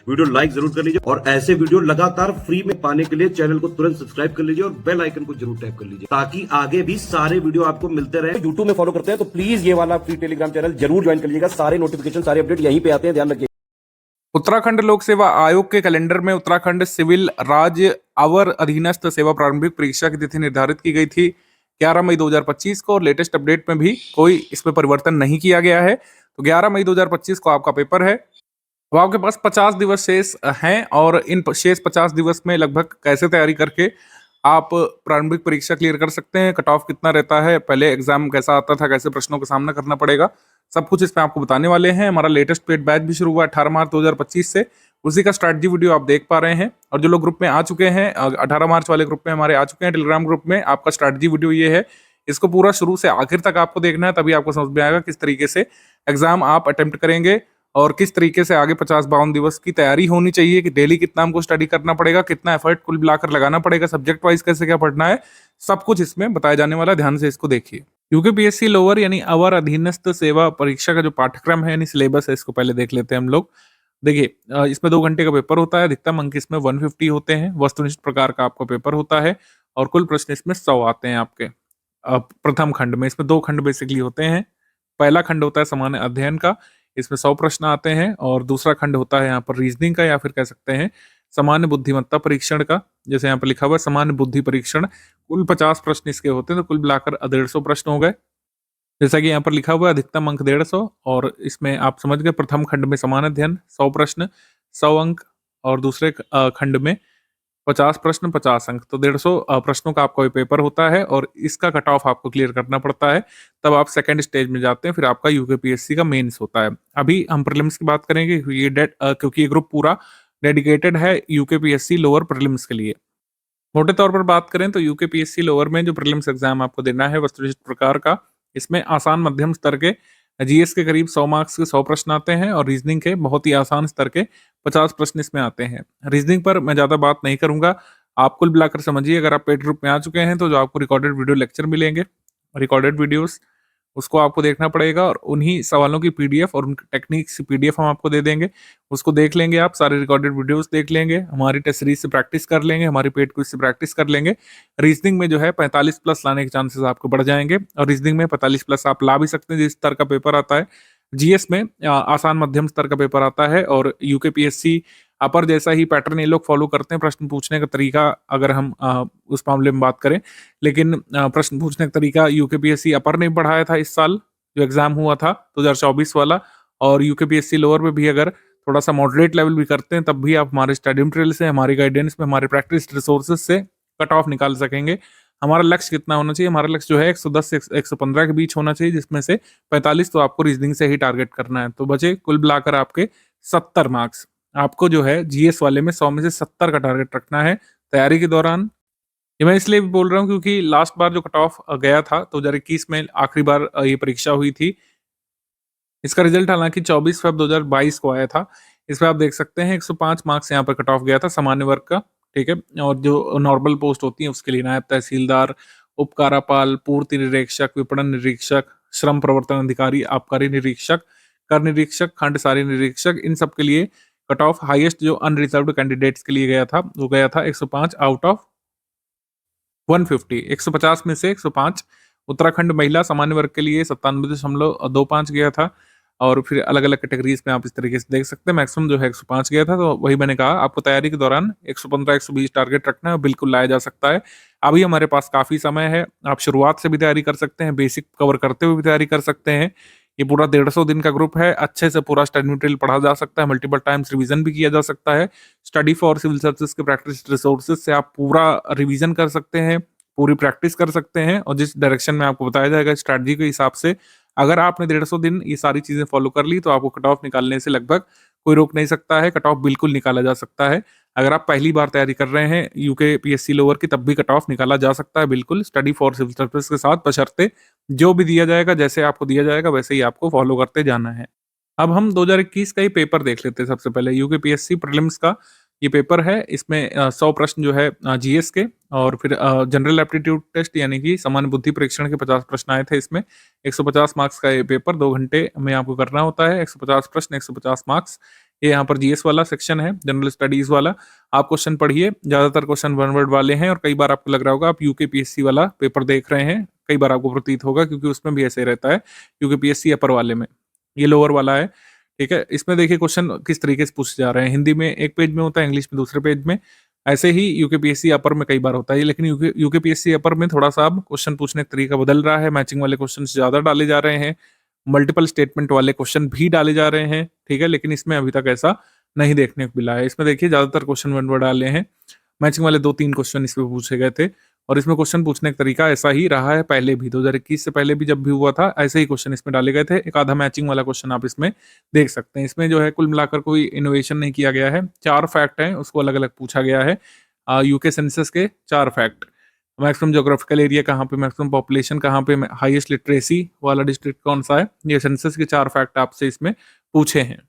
Video like जरूर कर लीजिए और ऐसे वीडियो लगातार फ्री में पाने के लिए चैनल को तुरंत सब्सक्राइब कर लीजिए और बेल आइकन को जरूर टैप कर लीजिए ताकि आगे भी सारे वीडियो आपको मिलते रहे। यूट्यूब में फॉलो करते हैं तो प्लीज ये वाला फ्री टेलीग्राम चैनल जरूर ज्वाइन कर लीजिएगा। सारे नोटिफिकेशन सारे अपडेट यहीं पे आते हैं, ध्यान रखिए। उत्तराखंड लोक सेवा आयोग के कैलेंडर में उत्तराखंड सिविल राज्य अवर अधीनस्थ सेवा प्रारंभिक परीक्षा की तिथि निर्धारित की गई थी 11 मई 2025 को और लेटेस्ट अपडेट में भी कोई इसमें परिवर्तन नहीं किया गया है। तो 11 मई 2025 को आपका पेपर है। अब आपके पास 50 दिवस शेष हैं और इन शेष 50 दिवस में लगभग कैसे तैयारी करके आप प्रारंभिक परीक्षा क्लियर कर सकते हैं, कट ऑफ कितना रहता है, पहले एग्जाम कैसा आता था, कैसे प्रश्नों का सामना करना पड़ेगा, सब कुछ इसमें आपको बताने वाले हैं। हमारा लेटेस्ट पेड बैच भी शुरू हुआ 18 मार्च 2025 से, उसी का स्ट्रैटेजी वीडियो आप देख पा रहे हैं। और जो लोग ग्रुप में आ चुके हैं 18 मार्च वाले ग्रुप में हमारे आ चुके हैं टेलीग्राम ग्रुप में, आपका स्ट्रैटेजी वीडियो ये है, इसको पूरा शुरू से आखिर तक आपको देखना है, तभी आपको समझ में आएगा किस तरीके से एग्जाम आप अटेम्प्ट करेंगे और किस तरीके से आगे 50-52 दिवस की तैयारी होनी चाहिए कि डेली कितना हमको स्टडी करना पड़ेगा, कितना एफर्ट कुल मिलाकर लगाना पड़ेगा, सब्जेक्ट वाइज कैसे क्या पढ़ना है, सब कुछ इसमें बताया जाने वाला है। ध्यान से इसको देखिए। यूकेपीएससी लोअर यानी अवर अधीनस्थ सेवा परीक्षा का जो पाठ्यक्रम है यानी सिलेबस है, इसको पहले देख लेते हैं हम लोग। देखिए इसमें 2 घंटे का पेपर होता है, अधिकतम अंक इसमें 150 होते हैं, वस्तुनिष्ठ प्रकार का आपका पेपर होता है और कुल प्रश्न इसमें 100 आते हैं आपके। प्रथम खंड में इसमें 2 खंड बेसिकली होते हैं। पहला खंड होता है सामान्य अध्ययन का, इसमें 100 प्रश्न आते हैं और दूसरा खंड होता है यहाँ पर रीजनिंग का या फिर कह सकते हैं सामान्य बुद्धिमत्ता परीक्षण का, जैसे यहाँ पर लिखा हुआ है सामान्य बुद्धि परीक्षण। कुल 50 प्रश्न इसके होते हैं, तो कुल मिलाकर 150 प्रश्न हो गए। जैसा कि यहाँ पर लिखा हुआ है अधिकतम अंक 150 और इसमें आप समझ गए प्रथम खंड में सामान्य अध्ययन 100 प्रश्न 100 अंक और दूसरे खंड में 50 प्रश्न 50 अंक, तो 150 प्रश्नों का आपका पेपर होता है और इसका कट ऑफ आपको क्लियर करना पड़ता है, तब आप सेकंड स्टेज में जाते हैं, फिर आपका यूकेपीएससी का मेंस होता है। अभी हम प्रीलिम्स की बात करेंगे क्योंकि ये ग्रुप पूरा डेडिकेटेड है यूकेपीएससी लोअर प्रीलिम्स के लिए। मोटे तौर पर बात करें तो यूकेपीएससी लोअर में जो प्रीलिम्स एग्जाम आपको देना है वस्तुनिष्ठ प्रकार का, इसमें आसान मध्यम स्तर के जीएस के करीब 100 मार्क्स के 100 प्रश्न आते हैं और रीजनिंग के बहुत ही आसान स्तर के 50 प्रश्न इसमें आते हैं। रीजनिंग पर मैं ज़्यादा बात नहीं करूंगा, आप कुल मिलाकर समझिए। अगर आप पेड ग्रुप में आ चुके हैं तो जो आपको रिकॉर्डेड वीडियो लेक्चर मिलेंगे, रिकॉर्डेड वीडियोस, उसको आपको देखना पड़ेगा और उन्हीं सवालों की पीडीएफ और उनकी टेक्निक्स की पीडीएफ हम आपको दे देंगे, उसको देख लेंगे आप, सारे रिकॉर्डेड वीडियोस देख लेंगे, हमारी टेस्ट सीरीज से प्रैक्टिस कर लेंगे, हमारी पेड क्विज से प्रैक्टिस कर लेंगे। रीजनिंग में जो है 45 प्लस लाने के चांसेस आपको बढ़ जाएंगे और रीजनिंग में 45 प्लस आप ला भी सकते हैं जिस स्तर का पेपर आता है। जीएस में आसान मध्यम स्तर का पेपर आता है और यूकेपीएससी अपर जैसा ही पैटर्न ये लोग फॉलो करते हैं प्रश्न पूछने का तरीका, अगर हम उस मामले में बात करें। लेकिन प्रश्न पूछने का तरीका यूकेपीएससी अपर ने बढ़ाया था इस साल जो एग्जाम हुआ था 2024 वाला, और यूकेपीएससी लोअर में भी अगर थोड़ा सा मॉडरेट लेवल भी करते हैं तब भी आप हमारे स्टडी मटेरियल से, हमारी गाइडेंस में, हमारे प्रैक्टिस रिसोर्सेज से कट ऑफ निकाल सकेंगे। हमारा लक्ष्य कितना होना चाहिए? हमारा लक्ष्य जो है 110 से 115 के बीच होना चाहिए, जिसमें से 45 तो आपको रीजनिंग से ही टारगेट करना है। तो बचे कुल मिलाकर आपके 70 मार्क्स। आपको जो है जीएस वाले में 100 में से 70 का टारगेट रखना है तैयारी के दौरान। ये मैं इसलिए भी बोल रहा हूँ क्योंकि लास्ट बार जो कट ऑफ गया था 2021 में आखिरी बार ये परीक्षा हुई थी। इसका रिजल्ट हालांकि 24 फरवरी 2022 को आया था। इसमें आप देख सकते हैं 105 मार्क्स यहाँ पर कट ऑफ गया था सामान्य वर्ग का, ठीक है। और जो नॉर्मल पोस्ट होती है उसके लिए नायब तहसीलदार, उपकारापाल, पूर्ति निरीक्षक, विपणन निरीक्षक, श्रम प्रवर्तन अधिकारी, आबकारी निरीक्षक, कर निरीक्षक, खंड सारी निरीक्षक, इन सब के लिए कट ऑफ हाईएस्ट जो अनरिजर्व्ड कैंडिडेट्स के लिए गया था वो गया था 105 आउट ऑफ 150। 150 में से 105। उत्तराखंड महिला सामान्य वर्ग के लिए 97.25 गया था और फिर अलग अलग कैटेगरीज में आप इस तरीके से देख सकते हैं। मैक्सिमम जो है 105 गया था। तो वही मैंने कहा आपको तैयारी के दौरान 115-120 टारगेट रखना है, बिल्कुल लाया जा सकता है। अभी हमारे पास काफी समय है, आप शुरुआत से भी तैयारी कर सकते हैं, बेसिक कवर करते हुए भी तैयारी कर सकते हैं। ये पूरा 150 दिन का ग्रुप है, अच्छे से पूरा स्टडी मटेरियल पढ़ा जा सकता है, मल्टीपल टाइम्स रिवीजन भी किया जा सकता है। स्टडी फॉर सिविल सर्विसेज के प्रैक्टिस रिसोर्सेज से आप पूरा रिवीजन कर सकते हैं, पूरी प्रैक्टिस कर सकते हैं और जिस डायरेक्शन में आपको बताया जाएगा स्ट्रैटेजी के हिसाब से अगर आपने 150 दिन ये सारी चीजें फॉलो कर ली तो आपको कट ऑफ निकालने से लगभग कोई रोक नहीं सकता है। कट ऑफ बिल्कुल निकाला जा सकता है। अगर आप पहली बार तैयारी कर रहे हैं यूकेपीएससी लोअर की तब भी कट ऑफ निकाला जा सकता है बिल्कुल, स्टडी फॉर सिविल सर्विस के साथ, बशर्ते जो भी दिया जाएगा, जैसे आपको दिया जाएगा वैसे ही आपको फॉलो करते जाना है। अब हम 2021 का ही पेपर देख लेते हैं। सबसे पहले यूकेपीएससी प्रीलिम्स का ये पेपर है। इसमें 100 प्रश्न जो है जीएस के और फिर जनरल एप्टीट्यूड टेस्ट यानी कि सामान्य बुद्धि परीक्षण के 50 प्रश्न आए थे। इसमें 150 मार्क्स का ये पेपर 2 घंटे में आपको करना होता है। 150 प्रश्न 150 मार्क्स। ये यहाँ पर जीएस वाला सेक्शन है, जनरल स्टडीज वाला। आप क्वेश्चन पढ़िए, ज्यादातर क्वेश्चन वन वर्ड वाले हैं और कई बार आपको लग रहा होगा आप यूकेपीएससी वाला पेपर देख रहे हैं, कई बार आपको प्रतीत होगा क्योंकि उसमें भी ऐसे रहता है यूकेपीएससी अपर वाले में। ये लोअर वाला है, ठीक है। इसमें देखिए क्वेश्चन किस तरीके से पूछे जा रहे हैं, हिंदी में एक पेज में होता है, इंग्लिश में दूसरे पेज में। ऐसे ही यूकेपीएससी अपर में कई बार होता है, लेकिन यूकेपीएससी अपर में थोड़ा सा अब क्वेश्चन पूछने का तरीका बदल रहा है, मैचिंग वाले क्वेश्चन ज्यादा डाले जा रहे हैं, मल्टीपल स्टेटमेंट वाले क्वेश्चन भी डाले जा रहे हैं, ठीक है। लेकिन इसमें अभी तक ऐसा नहीं देखने को मिला है। इसमें देखिए ज्यादातर क्वेश्चन वन वर्ड डाले हैं, मैचिंग वाले 2-3 क्वेश्चन इसमें पूछे गए थे और इसमें क्वेश्चन पूछने का तरीका ऐसा ही रहा है पहले भी, 2021 से पहले भी जब भी हुआ था ऐसे ही क्वेश्चन इसमें डाले गए थे। एक आधा मैचिंग वाला क्वेश्चन आप इसमें देख सकते हैं। इसमें जो है कुल मिलाकर कोई इनोवेशन नहीं किया गया है, 4 फैक्ट हैं उसको अलग अलग पूछा गया है। यूके सेंसस के 4 फैक्ट, मैक्सिमम ज्योग्राफिकल एरिया कहाँ पे, मैक्सिमम पॉपुलेशन कहाँ पे, हाईएस्ट लिटरेसी वाला डिस्ट्रिक्ट कौन सा है, ये सेंसस के 4 फैक्ट आपसे इसमें पूछे हैं।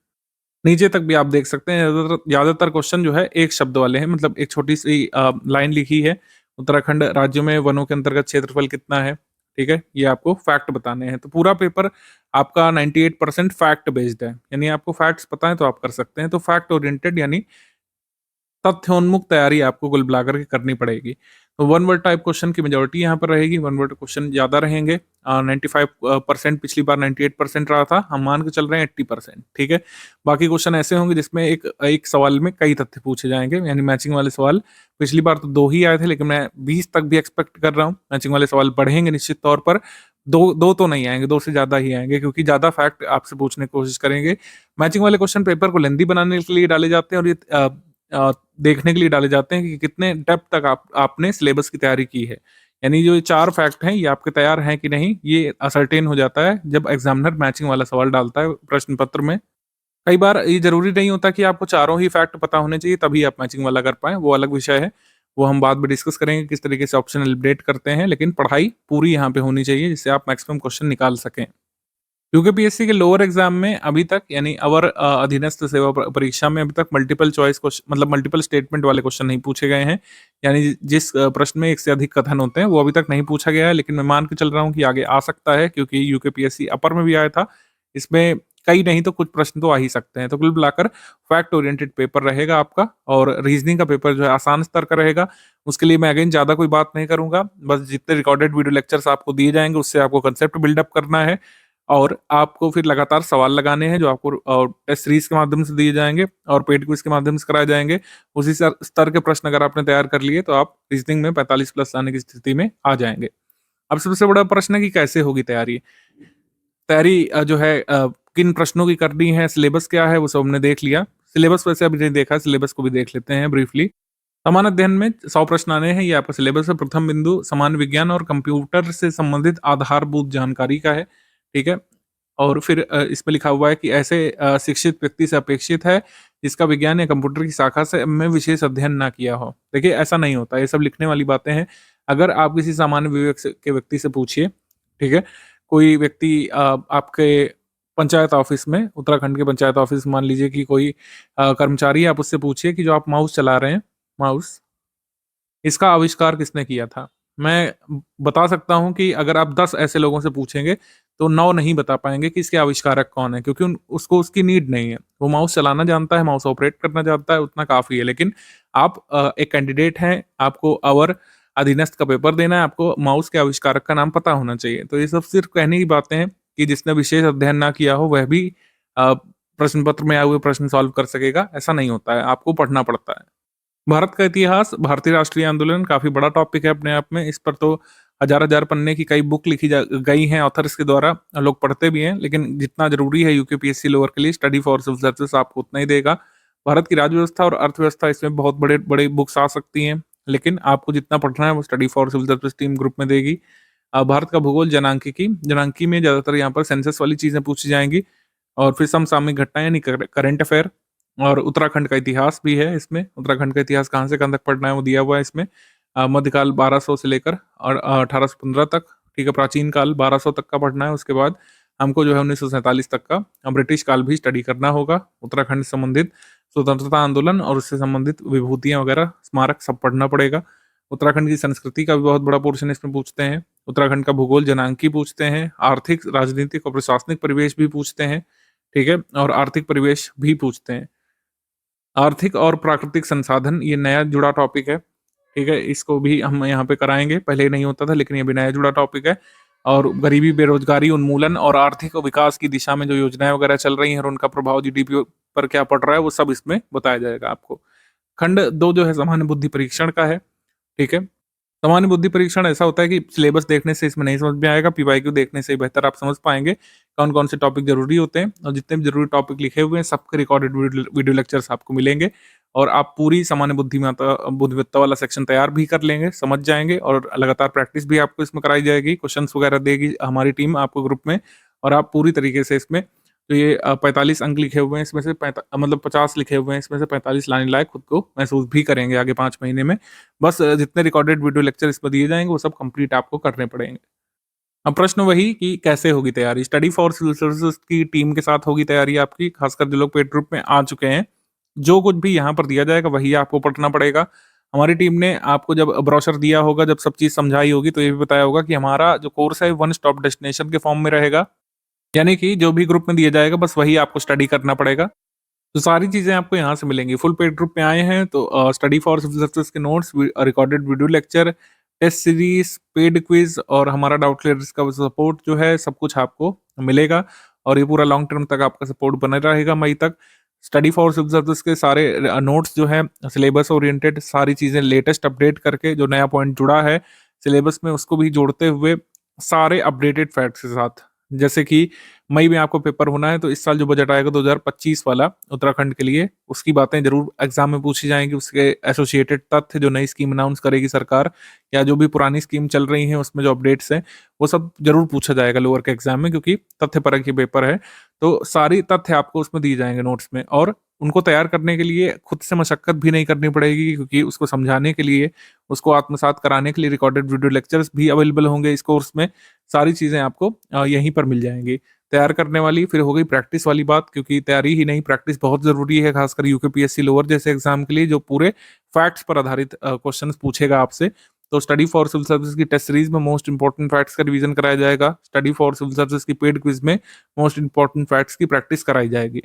नीचे तक भी आप देख सकते हैं ज्यादातर क्वेश्चन जो है एक शब्द वाले हैं, मतलब एक छोटी सी लाइन लिखी है, उत्तराखंड राज्य में वनों के अंतर्गत क्षेत्रफल कितना है, ठीक है। ये आपको फैक्ट बताने हैं। तो पूरा पेपर आपका 98% फैक्ट बेस्ड है, यानी आपको फैक्ट्स पता है तो आप कर सकते हैं। तो फैक्ट ओरिएंटेड यानी तथ्योन्मुख तैयारी आपको कुल मिलाकर के करनी पड़ेगी। तो वन वर्ड टाइप क्वेश्चन की मेजोरिटी यहाँ पर रहेगी, वन वर्ड क्वेश्चन ज्यादा रहेंगे। 95% पिछली बार 98% रहा था, हम मान के चल रहे हैं 80%, ठीक है। बाकी क्वेश्चन ऐसे होंगे जिसमें एक सवाल में कई तथ्य पूछे जाएंगे, यानी मैचिंग वाले सवाल पिछली बार तो 2 ही आए थे, लेकिन मैं 20 तक भी एक्सपेक्ट कर रहा हूँ। मैचिंग वाले सवाल बढ़ेंगे निश्चित तौर पर, दो तो नहीं आएंगे, 2 से ज्यादा ही आएंगे क्योंकि ज्यादा फैक्ट आपसे पूछने की कोशिश करेंगे। मैचिंग वाले क्वेश्चन पेपर को लेंदी बनाने के लिए डाले जाते हैं और ये देखने के लिए डाले जाते हैं कि कितने डेप्थ तक आपने सिलेबस की तैयारी की है। यानी जो 4 फैक्ट हैं ये आपके तैयार हैं कि नहीं, ये असर्टेन हो जाता है जब एग्जामिनर मैचिंग वाला सवाल डालता है प्रश्न पत्र में। कई बार ये जरूरी नहीं होता कि आपको चारों ही फैक्ट पता होने चाहिए तभी आप मैचिंग वाला कर पाए, वो अलग विषय है, वो हम बाद में डिस्कस करेंगे किस तरीके से ऑप्शन एलिमिनेट करते हैं। लेकिन पढ़ाई पूरी यहाँ पे होनी चाहिए जिससे आप मैक्सिमम क्वेश्चन निकाल सकें। यूकेपीएससी के लोअर एग्जाम में अभी तक यानी अवर अधीनस्थ सेवा परीक्षा में अभी तक मल्टीपल चॉइस क्वेश्चन, मतलब मल्टीपल स्टेटमेंट वाले क्वेश्चन नहीं पूछे गए हैं। यानी जिस प्रश्न में एक से अधिक कथन होते हैं वो अभी तक नहीं पूछा गया है, लेकिन मैं मान के चल रहा हूँ कि आगे आ सकता है क्योंकि यूकेपीएससी अपर में भी आया था, इसमें कई नहीं तो कुछ प्रश्न तो आ ही सकते हैं। तो कुल मिलाकर फैक्ट ओरिएंटेड पेपर रहेगा आपका और रीजनिंग का पेपर जो है आसान स्तर का रहेगा। उसके लिए मैं अगेन ज्यादा कोई बात नहीं करूंगा, बस जितने रिकॉर्डेड वीडियो लेक्चर्स आपको दिए जाएंगे उससे आपको कंसेप्ट बिल्डअप करना है और आपको फिर लगातार सवाल लगाने हैं जो आपको टेस्ट सीरीज के माध्यम से दिए जाएंगे और पेड क्विज के माध्यम से कराए जाएंगे। उसी स्तर के प्रश्न अगर आपने तैयार कर लिए तो आप रीजनिंग में 45 प्लस लाने की स्थिति में आ जाएंगे। अब सबसे बड़ा प्रश्न है कि कैसे होगी तैयारी। जो है किन प्रश्नों की करनी है, सिलेबस क्या है, वो सब हमने देख लिया। सिलेबस वैसे अभी नहीं देखा, सिलेबस को भी देख लेते हैं ब्रीफली। समान अध्ययन में 100 प्रश्न आने हैं, ये आपका सिलेबस है। प्रथम बिंदु समान विज्ञान और कंप्यूटर से संबंधित आधारभूत जानकारी का है, ठीक है। और फिर इसमें लिखा हुआ है कि ऐसे शिक्षित व्यक्ति से अपेक्षित है जिसका विज्ञान या कंप्यूटर की शाखा से में विशेष अध्ययन ना किया हो। देखिए ऐसा नहीं होता, ये सब लिखने वाली बातें हैं। अगर आप किसी सामान्य विवेक के व्यक्ति से पूछिए, ठीक है, कोई व्यक्ति आपके पंचायत ऑफिस में, उत्तराखंड के पंचायत ऑफिस मान लीजिए कि कोई कर्मचारी, आप उससे पूछिए कि जो आप माउस चला रहे हैं, माउस, इसका आविष्कार किसने किया था। मैं बता सकता हूं कि अगर आप 10 ऐसे लोगों से पूछेंगे तो 9 नहीं बता पाएंगे कि इसके आविष्कारक कौन है, क्योंकि उसको उसकी नीड नहीं है। वो माउस चलाना जानता है, माउस ऑपरेट करना जानता है, उतना काफी है। लेकिन आप एक कैंडिडेट हैं, आपको अवर अधीनस्थ का पेपर देना है, आपको माउस के आविष्कारक का नाम पता होना चाहिए। तो ये सब सिर्फ कहने की बातें हैं कि जिसने विशेष अध्ययन ना किया हो वह भी प्रश्न पत्र में आए हुए प्रश्न सॉल्व कर सकेगा, ऐसा नहीं होता है, आपको पढ़ना पड़ता है। भारत का इतिहास, भारतीय राष्ट्रीय आंदोलन काफी बड़ा टॉपिक है अपने आप में। इस पर तो हजार पन्ने की कई बुक लिखी गई हैं ऑथर्स के द्वारा, लोग पढ़ते भी हैं। लेकिन जितना जरूरी है यूकेपीएससी लोअर के लिए, स्टडी फॉर सिविल सर्विसेज, आपको उतना ही देगा। भारत की राज्य व्यवस्था और अर्थव्यवस्था, इसमें बहुत बड़े बड़े बुक्स आ सकती हैं, लेकिन आपको जितना पढ़ना है वो study for civil service team group में देगी। भारत का भूगोल, जनांकी में ज्यादातर यहाँ पर सेंसस वाली चीजें पूछी जाएंगी और फिर समसामयिक घटनाएं यानी करंट अफेयर। और उत्तराखंड का इतिहास भी है इसमें, उत्तराखंड का इतिहास कहाँ से कहाँ तक पढ़ना है वो दिया हुआ है इसमें। मध्यकाल 1200 से लेकर और 1815 तक, ठीक है। प्राचीन काल 1200 तक का पढ़ना है। उसके बाद हमको जो है 1947 तक का ब्रिटिश काल भी स्टडी करना होगा। उत्तराखंड से संबंधित स्वतंत्रता आंदोलन और उससे संबंधित विभूतियां वगैरह, स्मारक, सब पढ़ना पड़ेगा। उत्तराखंड की संस्कृति का भी बहुत बड़ा पोर्शन इसमें पूछते हैं। उत्तराखंड का भूगोल, जनांकी पूछते हैं। आर्थिक, राजनीतिक और प्रशासनिक परिवेश भी पूछते हैं, ठीक है, और आर्थिक परिवेश भी पूछते हैं। आर्थिक और प्राकृतिक संसाधन, ये नया जुड़ा टॉपिक है, ठीक है? इसको भी हम यहाँ पे कराएँगे, पहले नहीं होता था लेकिन ये भी नया जुड़ा टॉपिक है। और गरीबी, बेरोज़गारी उन्मूलन और आर्थिक विकास की दिशा में जो योजनाएँ वगैरह चल रही हैं और उनका प्रभाव जीडीपी पर क्या पड़ रहा है, वो सब इसमें बताया जाएगा आपको। खंड 2 जो है सामान्य बुद्धि परीक्षण का है, ठीक है? सामान्य बुद्धि परीक्षण ऐसा होता है कि सिलेबस देखने से इसमें नहीं समझ में आएगा, पीवाईक्यू देखने से बेहतर आप समझ पाएँगे, कौन-कौन से टॉपिक ज़रूरी होते हैं और जितने भी ज़रूरी टॉपिक लिखे हुए हैं, सबके रिकॉर्डेड वीडियो लेक्चर्स आपको मिलेंगे और आप पूरी सामान्य बुद्धिमत्ता वाला सेक्शन तैयार भी कर लेंगे, समझ जाएँगे और लगातार प्रैक्टिस भी आपको इसमें कराई जाएगी, क्वेश्चंस वगैरह देगी हमारी टीम आपको ग्रुप में और आप पूरी तरीके से इसमें तो ये 45 अंक लिखे हुए हैं, इसमें से 50 लिखे हुए हैं, इसमें से 45 लाने लायक खुद को महसूस भी करेंगे आगे 5 महीने में। बस जितने रिकॉर्डेड वीडियो लेक्चर इसमें दिए जाएँगे, वो सब कंप्लीट आपको करने पड़ेंगे। अब प्रश्न वही कि कैसे होगी तैयारी? स्टडी फॉर सिविल सर्विसेज़ की टीम के साथ होगी तैयारी आपकी, खासकर जो लोग पेड ग्रुप में आ चुके हैं। जो कुछ भी यहाँ पर दिया जाएगा, वही आपको पढ़ना पड़ेगा। हमारी टीम ने आपको जब ब्रोशर दिया होगा, जब सब चीज़ समझाई होगी, तो ये भी बताया होगा कि हमारा जो कोर्स है, वन स्टॉप डेस्टिनेशन के फॉर्म में रहेगा। यानी कि जो भी ग्रुप में दिया जाएगा बस वही आपको स्टडी करना पड़ेगा। तो सारी चीज़ें आपको यहाँ से मिलेंगी। फुल पेड ग्रुप में आए हैं तो स्टडी फॉर सिविल सर्विसेज के notes, recorded video lecture, test series, paid quiz और हमारा डाउट क्लियरेंस का सपोर्ट जो है सब कुछ आपको मिलेगा और ये पूरा लॉन्ग टर्म तक आपका सपोर्ट बना रहेगा मई तक। स्टडी फॉर सिविल सर्विसेज के सारे नोट्स जो हैं सिलेबस ओरिएंटेड सारी चीज़ें लेटेस्ट अपडेट करके जो नया पॉइंट जुड़ा है सिलेबस में उसको भी जोड़ते हुए सारे अपडेटेड फैक्ट्स के साथ। जैसे कि मई में आपको पेपर होना है तो इस साल जो बजट आएगा 2025 वाला उत्तराखंड के लिए उसकी बातें ज़रूर एग्जाम में पूछी जाएँगी, उसके एसोसिएटेड तथ्य जो नई स्कीम अनाउंस करेगी सरकार या जो भी पुरानी स्कीम चल रही हैं उसमें जो अपडेट्स हैं, वो सब ज़रूर पूछा जाएगा लोअर के एग्जाम में क्योंकि तथ्य परक ये पेपर है। तो सारी तथ्य आपको उसमें दिए जाएँगे नोट्स में और उनको तैयार करने के लिए खुद से मशक्कत भी नहीं करनी पड़ेगी क्योंकि उसको समझाने के लिए, उसको आत्मसात कराने के लिए रिकॉर्डेड वीडियो लेक्चर्स भी अवेलेबल होंगे इस कोर्स में। सारी चीज़ें आपको यहीं पर मिल जाएँगी। तैयार करने वाली फिर हो गई प्रैक्टिस वाली बात क्योंकि तैयारी ही नहीं प्रैक्टिस बहुत ज़रूरी है खासकर यूकेपीएससी लोअर जैसे एग्जाम के लिए जो पूरे फैक्ट्स पर आधारित क्वेश्चंस पूछेगा आपसे। तो स्टडी फॉर सिविल सर्विसेज की टेस्ट सीरीज में मोस्ट इंपोर्टेंट फैक्ट्स का रिवीजन कराया जाएगा। स्टडी फॉर सिविल सर्विसेज की पेड क्विज में मोस्ट इंपोर्टेंट फैक्ट्स की प्रैक्टिस कराई जाएगी।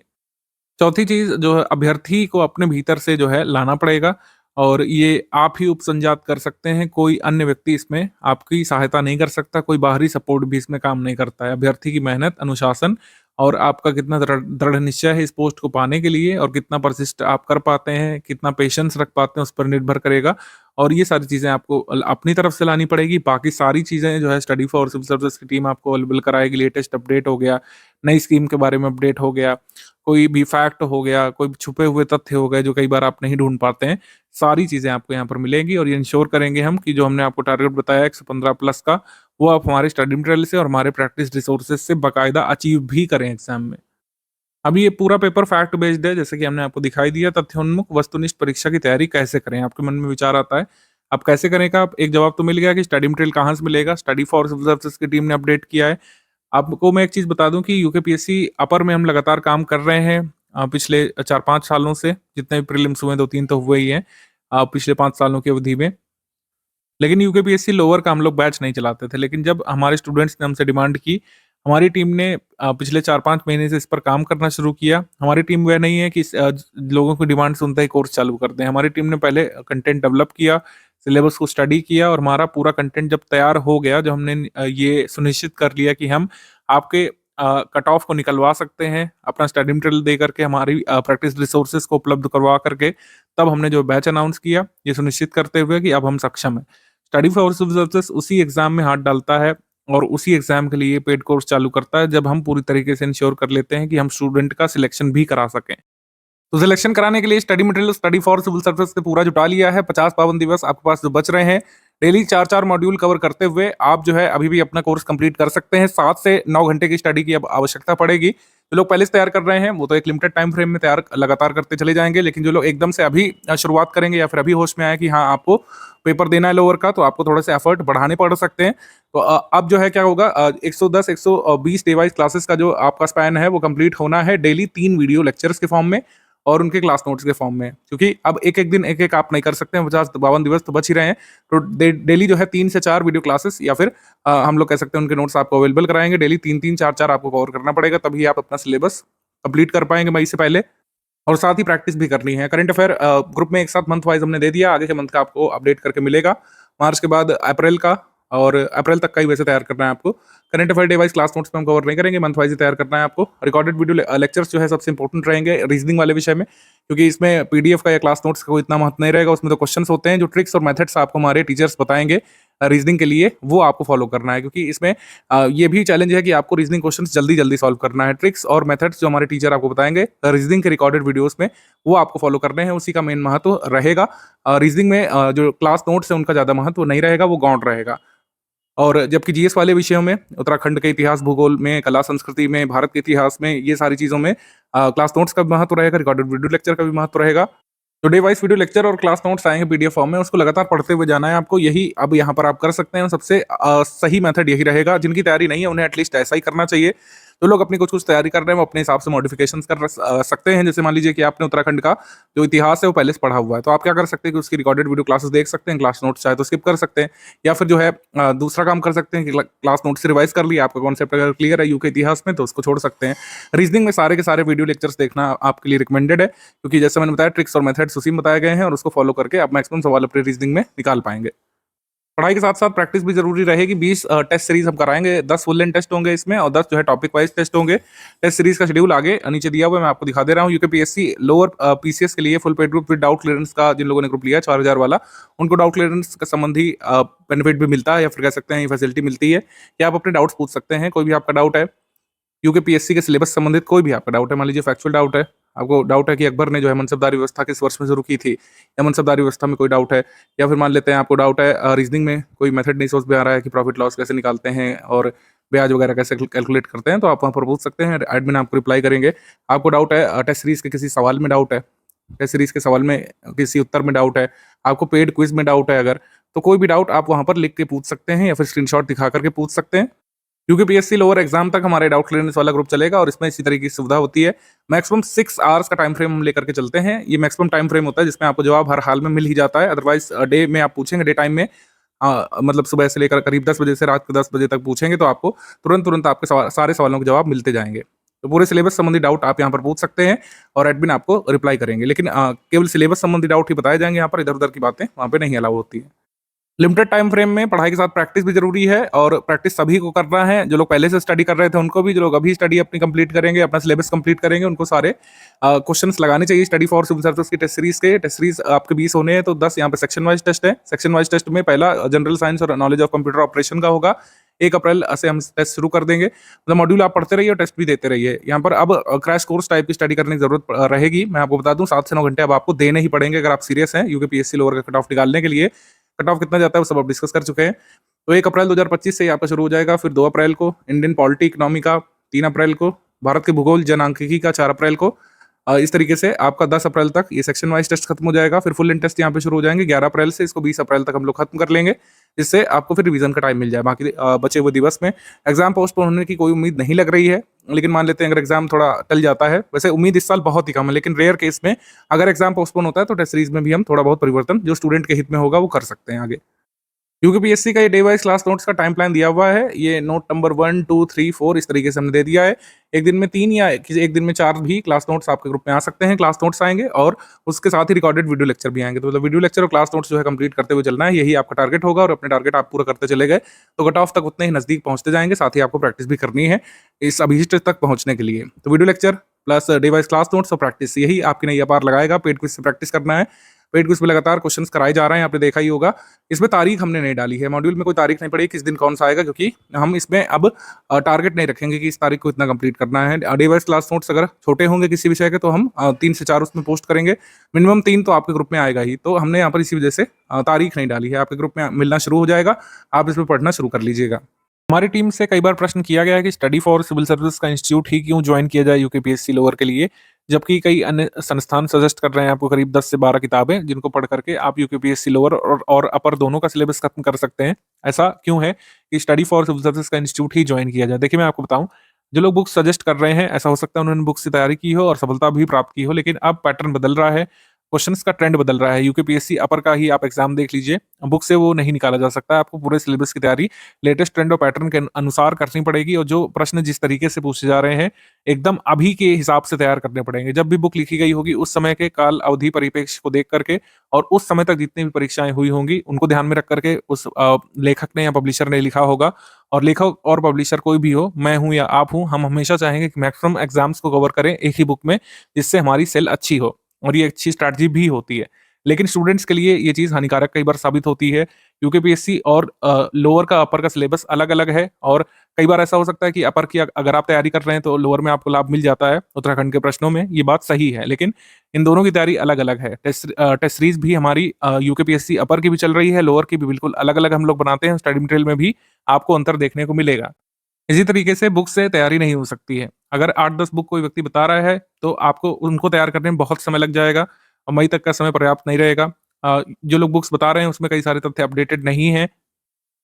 चौथी चीज़ जो है अभ्यर्थी को अपने भीतर से जो है लाना पड़ेगा और ये आप ही उपसंजात कर सकते हैं, कोई अन्य व्यक्ति इसमें आपकी सहायता नहीं कर सकता, कोई बाहरी सपोर्ट भी इसमें काम नहीं करता है। अभ्यर्थी की मेहनत, अनुशासन और आपका कितना दृढ़ निश्चय है इस पोस्ट को पाने के लिए और कितना परसिस्ट आप कर पाते हैं, कितना पेशेंस रख पाते हैं उस पर निर्भर करेगा और ये सारी चीज़ें आपको अपनी तरफ से लानी पड़ेगी। बाकी सारी चीज़ें जो है स्टडी फॉर सिविल सर्विसेज की टीम आपको अवेलेबल कराएगी। लेटेस्ट अपडेट हो गया, नई स्कीम के बारे में अपडेट हो गया, कोई भी फैक्ट हो गया, कोई छुपे हुए तथ्य हो गए जो कई बार आप नहीं ढूँढ पाते हैं, सारी चीज़ें आपको यहाँ पर मिलेंगी और ये इंश्योर करेंगे हम कि जो हमने आपको टारगेट बताया 115 प्लस का, वो आप हमारे स्टडी मटेरियल से और हमारे प्रैक्टिस रिसोर्सेज से बाकायदा अचीव भी करें एग्जाम में। अब ये पूरा पेपर फैक्ट बेस्ड है, जैसे कि हमने आपको दिखाई दिया। तथ्योन्मुख वस्तुनिष्ठ परीक्षा की तैयारी कैसे करें? आपके मन में विचार आता है, आप कैसे करें का आप एक जवाब तो मिल गया कि स्टडी मटेरियल कहाँ से मिलेगा, स्टडी फॉर सिविल सर्विसेज की टीम ने अपडेट किया है। आपको मैं एक चीज़ बता दूँ कि यूकेपीएससी अपर में हम लगातार काम कर रहे हैं पिछले 4-5 सालों से, जितने भी प्रीलिम्स हुए 2-3 तो हुए ही हैं पिछले 5 सालों की अवधि में। लेकिन यूकेपीएससी लोअर का हम लोग बैच नहीं चलाते थे, लेकिन जब हमारे स्टूडेंट्स ने हमसे डिमांड की, हमारी टीम ने पिछले 4-5 महीने से इस पर काम करना शुरू किया। हमारी टीम वह नहीं है कि लोगों की डिमांड सुनते ही कोर्स चालू कर दें। हमारी टीम ने पहले कंटेंट डेवलप किया, सिलेबस को स्टडी किया और हमारा पूरा कंटेंट जब तैयार हो गया, जब हमने ये सुनिश्चित कर लिया कि हम आपके कट ऑफ को निकलवा सकते हैं, अपना स्टडी मटेरियल दे करके, हमारी प्रैक्टिस रिसोर्सेज को उपलब्ध करवा करके, तब हमने जो बैच अनाउंस किया, ये सुनिश्चित करते हुए कि अब हम सक्षम हैं। स्टडी फॉर सिविल सर्विसेज उसी एग्जाम में हाथ डालता है और उसी एग्जाम के लिए पेड कोर्स चालू करता है जब हम पूरी तरीके से इंश्योर कर लेते हैं कि हम स्टूडेंट का सिलेक्शन भी करा सकें। तो सिलेक्शन कराने के लिए study material study for civil services से पूरा जुटा लिया है। 50-52 दिवस आपके पास जो बच रहे हैं, डेली 4-4 मॉड्यूल कवर करते हुए आप जो है अभी भी अपना कोर्स कंप्लीट कर सकते हैं। 7 से 9 घंटे की स्टडी की अब आवश्यकता पड़ेगी। जो लोग पहले से तैयार कर रहे हैं वो तो एक लिमिटेड टाइम फ्रेम में तैयार लगातार करते चले जाएंगे, लेकिन जो लोग एकदम से अभी शुरुआत करेंगे या फिर अभी होश में आया कि हाँ आपको पेपर देना है लोअर का, तो आपको थोड़े से एफर्ट बढ़ाने पड़ सकते हैं। तो अब जो है क्या होगा, 110-120 डिवाइस क्लासेस का जो आपका स्पैन है वो कंप्लीट होना है डेली 3 वीडियो लेक्चर्स के फॉर्म में और उनके क्लास नोट्स के फॉर्म में, क्योंकि अब एक-एक दिन एक-एक आप नहीं कर सकते हैं, 50-52 दिवस तो बच ही रहे हैं। तो डेली जो है 3 से 4 वीडियो क्लासेस या फिर हम लोग कह सकते हैं उनके नोट्स आपको अवेलेबल कराएंगे। डेली 3-3, 4-4 आपको कवर करना पड़ेगा, तभी आप अपना सिलेबस कंप्लीट कर पाएंगे मई से पहले। और साथ ही प्रैक्टिस भी करनी है। करंट अफेयर ग्रुप में एक साथ मंथ वाइज हमने दे दिया, आगे के मंथ का आपको अपडेट करके मिलेगा। मार्च के बाद अप्रैल का, और अप्रैल तक का ही वैसे तैयार करना है आपको। Current affair day wise class notes में हम कवर नहीं करेंगे, मंथ वाइज ही तैयार करना है आपको। रिकॉर्डेड वीडियो लेक्चर्स जो है सबसे इंपॉर्टेंट रहेंगे रीजनिंग वाले विषय में, क्योंकि इसमें पीडीएफ का या क्लास नोट्स का कोई इतना महत्व नहीं रहेगा। उसमें तो क्वेश्चंस होते हैं, जो ट्रिक्स और मेथड्स आपको हमारे टीचर्स बताएंगे रीजनिंग के लिए, वो आपको फॉलो करना है। क्योंकि इसमें ये भी चैलेंज है कि आपको रीजनिंग क्वेश्चंस जल्दी जल्दी सॉल्व करना है। ट्रिक्स और मेथड्स जो हमारे टीचर आपको बताएंगे रीजनिंग के रिकॉर्डेड वीडियोस में, वो आपको फॉलो करने हैं, उसी का मेन महत्व रहेगा। रीजनिंग में जो क्लास नोट्स है उनका ज्यादा महत्व नहीं रहेगा, वो गौण रहेगा। और जबकि जीएस वाले विषयों में, उत्तराखंड के इतिहास, भूगोल में, कला संस्कृति में, भारत के इतिहास में, ये सारी चीजों में क्लास नोट्स का भी महत्व रहेगा, रिकॉर्डेड वीडियो लेक्चर का भी महत्व रहेगा। तो डे वाइज वीडियो लेक्चर और क्लास नोट्स आएंगे पीडीएफ फॉर्म में, उसको लगातार पढ़ते हुए जाना है आपको। यही अब यहाँ पर आप कर सकते हैं, सबसे सही मेथड यही रहेगा। जिनकी तैयारी नहीं है उन्हें एटलीस्ट ऐसा ही करना चाहिए। तो लोग अपनी कुछ कुछ तैयारी कर रहे हैं, वो अपने हिसाब से मॉडिफिकेशन कर सकते हैं। जैसे मान लीजिए कि आपने उत्तराखंड का जो इतिहास है वो पहले से पढ़ा हुआ है, तो आप क्या कर सकते हैं कि उसकी रिकॉर्डेड वीडियो क्लासेस देख सकते हैं, क्लास नोट्स चाहे तो स्किप कर सकते हैं। या फिर जो है दूसरा काम कर सकते हैं कि क्लास नोट्स से रिवाइज कर लिया, आपका कॉन्सेप्ट अगर क्लियर है यूके इतिहास में तो उसको छोड़ सकते हैं। रीजनिंग में सारे के सारे वीडियो लेक्चर्स देखना आपके लिए रिकमेंडेड है, क्योंकि जैसे मैंने बताया ट्रिक्स और मेथड्स उसी में बताए गए हैं, और उसको फॉलो करके आप मैक्सिमम सवाल अपने रीजनिंग में निकाल पाएंगे। पढ़ाई के साथ साथ प्रैक्टिस भी जरूरी रहेगी। 20 टेस्ट सीरीज हम कराएंगे, 10 फुल लेंथ टेस्ट होंगे इसमें, और 10 जो है टॉपिक वाइज टेस्ट होंगे। टेस्ट सीरीज का शेड्यूल आगे नीचे दिया हुआ है, मैं आपको दिखा दे रहा हूँ। यूकेपीएससी लोअर पीसीएस के लिए full paid group with doubt clearance का जिन लोगों ने ग्रुप लिया है 4000 वाला, उनको डाउट क्लियरेंस का संबंधी बेनिफिट भी मिलता है, या फिर कह सकते हैं ये फैसिलिटी मिलती है कि आप अपने डाउट्स पूछ सकते हैं। कोई भी आपका डाउट है यूकेपीएससी के सिलेबस संबंधित, कोई भी आपका डाउट है, मान लीजिए फैक्चुअल डाउट है, आपको डाउट है कि अकबर ने जो है मनसबदारी व्यवस्था किस वर्ष में शुरू की थी, या मनसबदारी व्यवस्था में कोई डाउट है, या फिर मान लेते हैं आपको डाउट है रीजनिंग में कोई मेथड नहीं समझ में आ रहा है कि प्रॉफिट लॉस कैसे निकालते हैं और ब्याज वगैरह कैसे कैलकुलेट करते हैं, तो आप वहाँ पर पूछ सकते हैं, एडमिन आपको रिप्लाई करेंगे। आपको डाउट है टेस्ट सीरीज के किसी सवाल में डाउट है, टेस्ट सीरीज के सवाल में किसी उत्तर में डाउट है, आपको पेड क्विज में डाउट है अगर, तो कोई भी डाउट आप वहाँ पर लिख के पूछ सकते हैं, या फिर स्क्रीनशॉट दिखा करके पूछ सकते हैं। यूकेपीएससी लोअर एग्जाम तक हमारे डाउट क्लियरेंस वाला ग्रुप चलेगा, और इसमें इसी तरीके की सुविधा होती है। मैक्सिमम 6 आवर्स का टाइम फ्रेम हम लेकर के चलते हैं। ये मैक्सिमम टाइम फ्रेम होता है जिसमें आपको जवाब हर हाल में मिल ही जाता है। अदरवाइज डे में आप पूछेंगे, डे टाइम में मतलब सुबह से लेकर करीब 10 बजे से रात के 10 बजे तक पूछेंगे, तो आपको तुरंत तुरंत आपके सारे सवालों के जवाब मिलते जाएंगे। तो पूरे सिलेबस संबंधी डाउट आप यहाँ पर पूछ सकते हैं, और एडमिन आपको रिप्लाई करेंगे। लेकिन केवल सिलेबस संबंधी डाउट ही बताए जाएंगे यहाँ पर, इधर उधर की बातें वहाँ पे नहीं अलाउ होती है। लिमिटेड टाइम फ्रेम में पढ़ाई के साथ प्रैक्टिस भी जरूरी है, और प्रैक्टिस सभी को करना है। जो लोग पहले से स्टडी कर रहे थे उनको भी, जो लोग अभी स्टडी अपनी कंप्लीट करेंगे, अपना सिलेबस कंप्लीट करेंगे, उनको सारे क्वेश्चंस लगाने चाहिए। स्टडी फॉर सिविल सर्विस की टेस्ट सीरीज के, टेस्ट सीरीज आपके 20 होने हैं, तो 10 यहाँ पे सेक्शन वाइज टेस्ट है। सेक्शन वाइज टेस्ट में पहला जनरल साइंस और नॉलेज ऑफ कंप्यूटर ऑपरेशन का होगा। 1 अप्रैल से हम टेस्ट शुरू कर देंगे, मतलब मॉड्यूल आप पढ़ते रहिए और टेस्ट भी देते रहिए। यहाँ पर अब क्रैश कोर्स टाइप की स्टडी करने की जरूरत रहेगी। मैं आपको बता दूं 7 से 9 घंटे अब आपको देने ही पड़ेंगे अगर आप सीरियस हैं यूकेपीएससी लोअर का कट ऑफ निकालने के लिए। कट ऑफ कितना जाता है वो सब आप डिस्कस कर चुके हैं। तो 1 अप्रैल 2025 से आपका शुरू हो जाएगा। फिर 2 अप्रैल को इंडियन पॉलिटी इकोनॉमी का, 3 अप्रैल को भारत के भूगोल जनांकिकी का, 4 अप्रैल को इस तरीके से आपका 10 अप्रैल तक ये सेक्शन वाइज टेस्ट खत्म हो जाएगा। फिर फुल लेंथ टेस्ट यहाँ पे शुरू हो जाएंगे 11 अप्रैल से, इसको 20 अप्रैल तक हम लोग खत्म कर लेंगे, जिससे आपको फिर रिवीजन का टाइम मिल जाए। बाकी बचे हुए दिवस में एग्जाम पोस्टपोन होने की कोई उम्मीद नहीं लग रही है, लेकिन मान लेते हैं अगर एग्जाम थोड़ा टल जाता है, वैसे उम्मीद इस साल बहुत ही कम है, लेकिन रेयर केस में अगर एग्जाम पोस्टपोन होता है तो टेस्ट सीरीज में भी हम थोड़ा बहुत परिवर्तन जो स्टूडेंट के हित में होगा वो कर सकते हैं आगे। यूकेपीएससी का ये डे वाइज क्लास नोट्स का टाइम प्लान दिया हुआ है। ये नोट नंबर 1, 2, 3, 4 इस तरीके से हमने दे दिया है। एक दिन में 3 या एक दिन में 4 भी क्लास नोट्स आपके ग्रुप में आ सकते हैं। क्लास नोट्स आएंगे और उसके साथ ही रिकॉर्डेड वीडियो लेक्चर भी आएंगे। तो मतलब वीडियो लेक्चर और क्लास नोट्स जो है कंप्लीट करते हुए चलना है, यही आपका टारगेट होगा। और अपने टारगेट आप पूरा करते चले गए तो कट ऑफ तक उतने ही नजदीक पहुंचते जाएंगे। साथ ही आपको प्रैक्टिस भी करनी है इस अभीष्ट तक पहुंचने के लिए। तो video lecture plus day wise class notes और प्रैक्टिस, यही आपकी नई अपार लगाएगा। पेड क्विज से प्रैक्टिस करना है। पेड क्विज में लगातार क्वेश्चंस कराए जा रहे हैं, आपने देखा ही होगा। इसमें तारीख हमने नहीं डाली है, मॉड्यूल में कोई तारीख नहीं पड़ी किस दिन कौन सा आएगा, क्योंकि हम इसमें अब टारगेट नहीं रखेंगे कि इस तारीख को इतना कंप्लीट करना है। डे वाइज क्लास नोट्स अगर छोटे होंगे किसी विषय के तो हम 3 से 4 उसमें पोस्ट करेंगे। मिनिमम 3 तो आपके ग्रुप में आएगा ही, तो हमने यहाँ पर इसी वजह से तारीख नहीं डाली है। आपके ग्रुप में मिलना शुरू हो जाएगा, आप इसमें पढ़ना शुरू कर लीजिएगा। हमारी टीम से कई बार प्रश्न किया गया है कि स्टडी फॉर सिविल सर्विस का इंस्टीट्यूट ही क्यों ज्वाइन किया जाए यूकेपीएससी लोअर के लिए, जबकि कई अन्य संस्थान सजेस्ट कर रहे हैं आपको करीब 10 से 12 किताबें, जिनको पढ़ करके आप यूकेपीएससी लोअर और अपर दोनों का सिलेबस खत्म कर सकते हैं। ऐसा क्यों है कि स्टडी फॉर सिविल सर्विस का इंस्टीट्यूट ही ज्वाइन किया जाए? देखिए मैं आपको बताऊं, जो लोग बुक्स सजेस्ट कर रहे हैं, ऐसा हो सकता है उन्होंने बुक्स की तैयारी की हो और सफलता भी प्राप्त की हो, लेकिन अब पैटर्न बदल रहा है। क्वेश्चंस का ट्रेंड बदल रहा है। यूकेपीएससी अपर का ही आप एग्जाम देख लीजिए, बुक से वो नहीं निकाला जा सकता है। आपको पूरे सिलेबस की तैयारी लेटेस्ट ट्रेंड और पैटर्न के अनुसार करनी पड़ेगी, और जो प्रश्न जिस तरीके से पूछे जा रहे हैं एकदम अभी के हिसाब से तैयार करने पड़ेंगे। जब भी बुक लिखी गई होगी उस समय के काल अवधि परिप्रेक्ष्य को देख करके और उस समय तक जितनी भी परीक्षाएं हुई होंगी उनको ध्यान में रख करके उस लेखक ने या पब्लिशर ने लिखा होगा। और लेखक और पब्लिशर कोई भी हो, मैं हूं या आप हूं, हम हमेशा चाहेंगे कि मैक्सिमम एग्जाम्स को कवर करें एक ही बुक में, जिससे हमारी सेल अच्छी हो, और ये अच्छी स्ट्रैटेजी भी होती है। लेकिन स्टूडेंट्स के लिए ये चीज़ हानिकारक कई बार साबित होती है। यूकेपीएससी और लोअर का अपर का सिलेबस अलग-अलग है, और कई बार ऐसा हो सकता है कि अपर की अगर आप तैयारी कर रहे हैं तो लोअर में आपको लाभ मिल जाता है उत्तराखंड के प्रश्नों में, ये बात सही है। लेकिन इन दोनों की तैयारी अलग-अलग है। टेस्ट सीरीज़ भी हमारी यूकेपीएससी अपर की भी चल रही है, लोअर की भी बिल्कुल अलग-अलग हम लोग बनाते हैं। स्टडी मटेरियल में भी आपको अंतर देखने को मिलेगा। इसी तरीके से बुक से तैयारी नहीं हो सकती है। अगर 8-10 बुक कोई व्यक्ति बता रहा है, तो आपको उनको तैयार करने में बहुत समय लग जाएगा और मई तक का समय पर्याप्त नहीं रहेगा। जो लोग बुक्स बता रहे हैं, उसमें कई सारे तथ्य अपडेटेड नहीं हैं,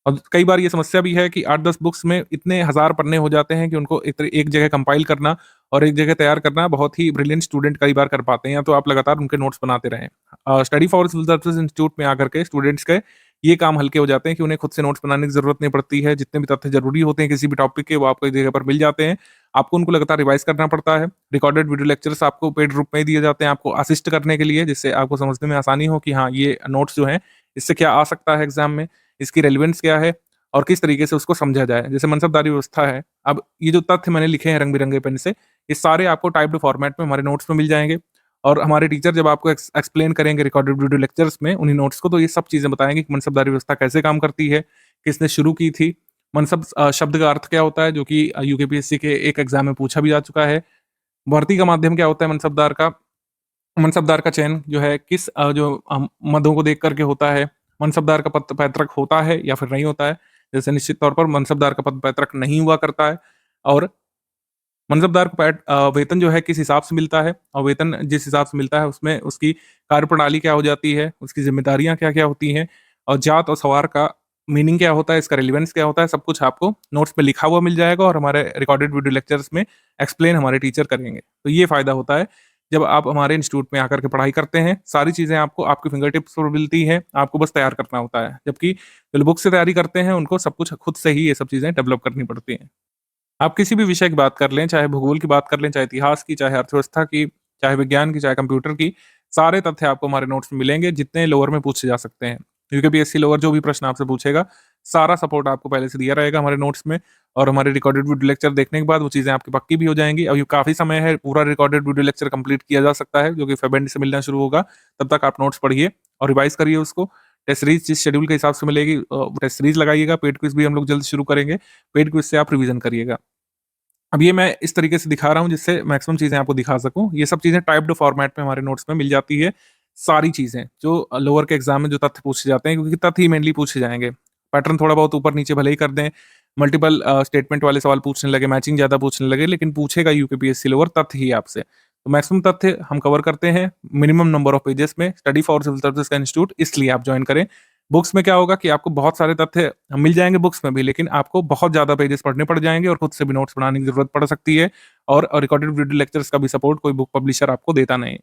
और कई बार ये समस्या भी है कि 8-10 बुक्स में इतने हज़ार पन्ने हो जाते हैं कि उनको एक जगह कंपाइल करना और एक जगह तैयार करना बहुत ही ब्रिलियंट स्टूडेंट कई बार कर पाते हैं, या तो आप लगातार उनके नोट्स बनाते रहें। Study for civil services institute में आकर के स्टूडेंट्स के ये काम हल्के हो जाते हैं कि उन्हें खुद से नोट्स बनाने की ज़रूरत नहीं पड़ती है। जितने भी तथ्य ज़रूरी होते हैं किसी भी टॉपिक के, वो आपको एक जगह पर मिल जाते हैं। आपको उनको लगातार रिवाइज़ करना पड़ता है। रिकॉर्डेड वीडियो लेक्चर्स आपको पेड रूप में ही दिए जाते हैं, आपको असिस्ट करने के लिए, जिससे आपको समझने में आसानी हो कि हाँ, ये नोट्स जो हैं, इससे क्या आ सकता है एग्ज़ाम में, इसकी रेलेवेंस क्या है और किस तरीके से उसको समझा जाए। जैसे मनसबदारी व्यवस्था है, अब ये जो तथ्य मैंने लिखे हैं रंग-बिरंगे पेन से, ये सारे आपको टाइप्ड फॉर्मेट में हमारे नोट्स में मिल जाएँगे, और हमारे टीचर जब आपको एक्सप्लेन करेंगे रिकॉर्डेड वीडियो लेक्चर्स में उन्हीं नोट्स को, तो ये सब चीज़ें बताएँगे कि मनसबदारी व्यवस्था कैसे काम करती है, किसने शुरू की थी, मनसब शब्द का अर्थ क्या होता है, जो कि यूकेपीएससी के एक एग्ज़ाम में पूछा भी जा चुका है। भर्ती का माध्यम क्या होता है मनसबदार का, मनसबदार का चयन जो है किस मदों को देख करके होता है, मनसबदार का पद पैतृक होता है या फिर नहीं होता है। जैसे निश्चित तौर पर मनसबदार का पद पैतृक नहीं हुआ करता है, और मनसबदार को वेतन जो है किस हिसाब से मिलता है, और वेतन जिस हिसाब से मिलता है उसमें उसकी कार्यप्रणाली क्या हो जाती है, उसकी ज़िम्मेदारियाँ क्या-क्या होती हैं, और जात और सवार का मीनिंग क्या होता है, इसका रिलेवेंस क्या होता है, सब कुछ आपको नोट्स में लिखा हुआ मिल जाएगा, और हमारे रिकॉर्डेड वीडियो लेक्चर्स में एक्सप्लेन हमारे टीचर करेंगे। तो ये फ़ायदा होता है जब आप हमारे इंस्टीट्यूट में आकर के पढ़ाई करते हैं। सारी चीज़ें आपको आपके फिंगर टिप्स पर मिलती हैं, आपको बस तैयार करना होता है। जबकि जो लोग बुक से तैयारी करते हैं उनको सब कुछ खुद से ही ये सब चीज़ें डेवलप करनी पड़ती हैं। आप किसी भी विषय की बात कर लें, चाहे भूगोल की बात कर लें, चाहे इतिहास की, चाहे अर्थव्यवस्था की, चाहे विज्ञान की, चाहे कंप्यूटर की, सारे तथ्य आपको हमारे नोट्स में मिलेंगे, जितने लोअर में पूछे जा सकते हैं। यूकेपीएससी लोअर जो भी प्रश्न आपसे पूछेगा, सारा सपोर्ट आपको पहले से दिया रहेगा हमारे नोट्स में, और हमारे रिकॉर्डेड वीडियो लेक्चर देखने के बाद वो चीज़ें आपकी पक्की भी हो जाएँगी। अभी काफ़ी समय है, पूरा रिकॉर्डेड वीडियो लेक्चर कंप्लीट किया जा सकता है, जो कि फेब एंड से मिलना शुरू होगा। तब तक आप नोट्स पढ़िए और रिवाइज़ करिए उसको। टेस्ट सीरीज़ जिस शेड्यूल के हिसाब से मिलेगी टेस्ट सीरीज़ लगाइएगा। पेड क्विज़ भी हम लोग जल्द शुरू करेंगे। पेड क्विज़ से आप रिवीज़न करिएगा। अब ये मैं इस तरीके से दिखा रहा हूँ जिससे मैक्सिमम चीज़ें आपको दिखा सकूँ। ये सब चीज़ें टाइप्ड फॉर्मेट में हमारे नोट्स में मिल जाती है। सारी चीज़ें जो लोअर के एग्ज़ाम में जो तथ्य पूछे जाते हैं, क्योंकि तथ्य ही मेनली पूछे जाएँगे। पैटर्न थोड़ा बहुत ऊपर-नीचे भले ही कर दें, मल्टीपल स्टेटमेंट वाले सवाल पूछने लगे, मैचिंग ज़्यादा पूछने लगे, लेकिन पूछेगा यूकेपीएससी लोअर तथ्य ही आपसे। तो मैक्सिमम तथ्य हम कवर करते हैं मिनिमम नंबर ऑफ पेजेस में। स्टडी फॉर सिविल सर्विसेज का इंस्टीट्यूट इसलिए आप जॉइन करें। बुक्स में क्या होगा कि आपको बहुत सारे तथ्य मिल जाएँगे बुक्स में भी, लेकिन आपको बहुत ज़्यादा पेजेस पढ़ने पड़ जाएँगे और खुद से भी नोट्स बनाने की ज़रूरत पड़ सकती है, और रिकॉर्डेड वीडियो लेक्चर्स का भी सपोर्ट कोई बुक पब्लिशर आपको देता नहीं है।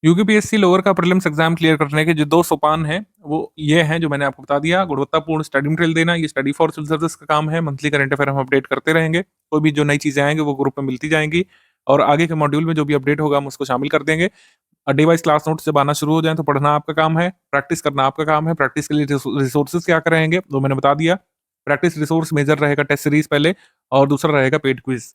यूकेपीएससी लोअर का प्रीलिम्स एग्जाम क्लियर करने के जो 2 सोपान हैं, वो ये हैं जो मैंने आपको बता दिया। गुणवत्तापूर्ण स्टडी मटेरियल देना, ये स्टडी फॉर सिविल सर्विसेज का काम है। मंथली करंट अफेयर हम अपडेट करते रहेंगे। कोई भी जो नई चीज़ें आएँगी वो ग्रुप में मिलती जाएँगी, और आगे के मॉड्यूल में जो भी अपडेट होगा हम उसको शामिल कर देंगे। डे वाइज़ क्लास नोट्स जब आना शुरू हो जाएँ तो पढ़ना आपका काम है, प्रैक्टिस करना आपका काम है। प्रैक्टिस के लिए रिसोर्सेज़ क्या-क्या रहेंगे, वो मैंने बता दिया। प्रैक्टिस रिसोर्स मेजर रहेगा टेस्ट सीरीज़ पहले, और दूसरा रहेगा पेड क्विज़।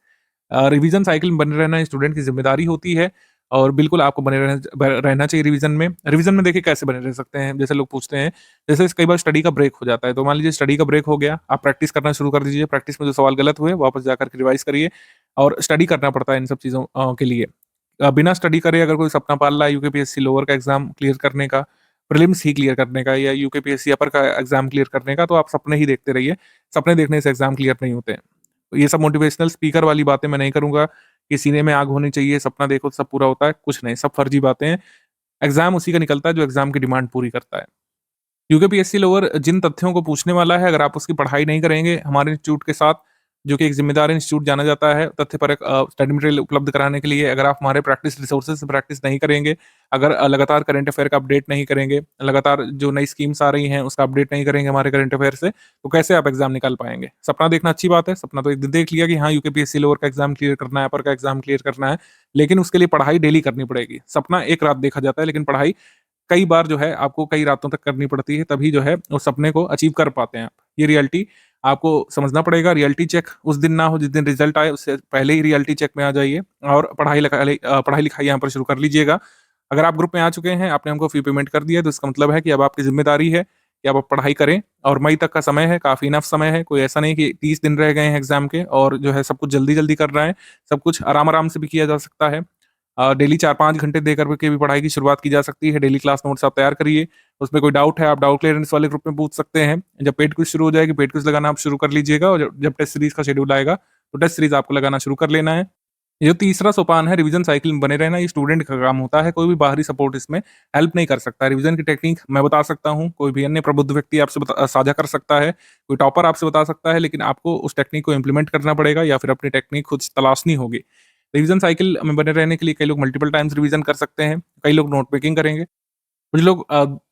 रिवीजन साइकिल में बने रहना स्टूडेंट की ज़िम्मेदारी होती है, और बिल्कुल आपको बने रहना चाहिए रिवीजन में। रिवीजन में देखिए कैसे बने रह सकते हैं, जैसे लोग पूछते हैं, जैसे कई बार स्टडी का ब्रेक हो जाता है, तो मान लीजिए स्टडी का ब्रेक हो गया, आप प्रैक्टिस करना शुरू कर दीजिए। प्रैक्टिस में जो सवाल गलत हुए वापस जाकर के रिवाइज़ करिए, और स्टडी करना पड़ता है इन सब चीज़ों के लिए। बिना स्टडी करे अगर कोई सपना पाल रहा है यूकेपीएससी लोअर का एग्ज़ाम क्लियर करने का, प्रीलिम्स ही क्लियर करने का, या यूकेपीएससी अपर का एग्ज़ाम क्लियर करने का, तो आप सपने ही देखते रहिए। सपने देखने से एग्ज़ाम क्लियर नहीं होते हैं। तो ये सब मोटिवेशनल स्पीकर वाली बातें मैं नहीं करूँगा कि सीने में आग होनी चाहिए, सपना देखो तो सब पूरा होता है, कुछ नहीं, सब फर्जी बातें हैं। एग्ज़ाम उसी का निकलता है जो एग्ज़ाम की डिमांड पूरी करता है। यूकेपीएससी लोअर जिन तथ्यों को पूछने वाला है, अगर आप उसकी पढ़ाई नहीं करेंगे हमारे इंस्टीट्यूट के साथ, जो कि एक जिम्मेदार इंस्टीट्यूट जाना जाता है तथ्यपरक स्टडी मटेरियल उपलब्ध कराने के लिए। अगर आप हमारे प्रैक्टिस रिसोर्सेज से प्रैक्टिस नहीं करेंगे, अगर लगातार करंट अफेयर का अपडेट नहीं करेंगे, लगातार जो नई स्कीम्स आ रही हैं उसका अपडेट नहीं करेंगे हमारे करंट अफेयर से, तो कैसे आप एग्जाम निकाल पाएंगे। सपना देखना अच्छी बात है, सपना तो एक दिन देख लिया कि हाँ यूकेपीएससी लोअर का एग्जाम क्लियर करना है, अपर का एग्जाम क्लियर करना है, लेकिन उसके लिए पढ़ाई डेली करनी पड़ेगी। सपना एक रात देखा जाता है, लेकिन पढ़ाई कई बार जो है आपको कई रातों तक करनी पड़ती है, तभी जो है उस सपने को अचीव कर पाते हैं आप। ये रियलिटी आपको समझना पड़ेगा। रियलिटी चेक उस दिन ना हो जिस दिन रिजल्ट आए, उससे पहले ही रियलिटी चेक में आ जाइए और पढ़ाई लिखाई यहाँ पर शुरू कर लीजिएगा। अगर आप ग्रुप में आ चुके हैं, आपने हमको फी पेमेंट कर दिया है, तो इसका मतलब है कि अब आपकी जिम्मेदारी है कि अब आप पढ़ाई करें और मई तक का समय है, काफ़ी इनफ समय है। कोई ऐसा नहीं कि 30 दिन रह गए हैं एग्जाम के और जो है सब कुछ जल्दी-जल्दी करना है। सब कुछ आराम-आराम से भी किया जा सकता है। डेली 4-5 घंटे दे कर के भी पढ़ाई की शुरुआत की जा सकती है। डेली क्लास नोट्स आप तैयार करिए। उसमें कोई डाउट है, आप डाउट क्लियरेंस वाले ग्रुप में पूछ सकते हैं। जब पेड क्विज़ शुरू हो जाएगी, पेड क्विज़ लगाना आप शुरू कर लीजिएगा और जब जब टेस्ट सीरीज़ का शेड्यूल आएगा, तो टेस्ट सीरीज़ आपको लगाना शुरू कर लेना है। ये जो तीसरा सोपान है रिवीजन साइकिल में बने रहना, ये स्टूडेंट का काम होता है। कोई भी बाहरी सपोर्ट इसमें हेल्प नहीं कर सकता। रिवीजन की टेक्निक मैं बता सकता हूँ, कोई भी अन्य प्रबुद्ध व्यक्ति आपसे साझा कर सकता है, कोई टॉपर आपसे बता सकता है, लेकिन आपको उस टेक्निक को इम्प्लीमेंट करना पड़ेगा या फिर अपनी टेक्निक खुद से तलाशनी होगी। रिवीजन साइकिल में बने रहने के लिए कई लोग मल्टीपल टाइम्स रिवीजन कर सकते हैं, कई लोग नोट मेकिंग करेंगे। कुछ लोग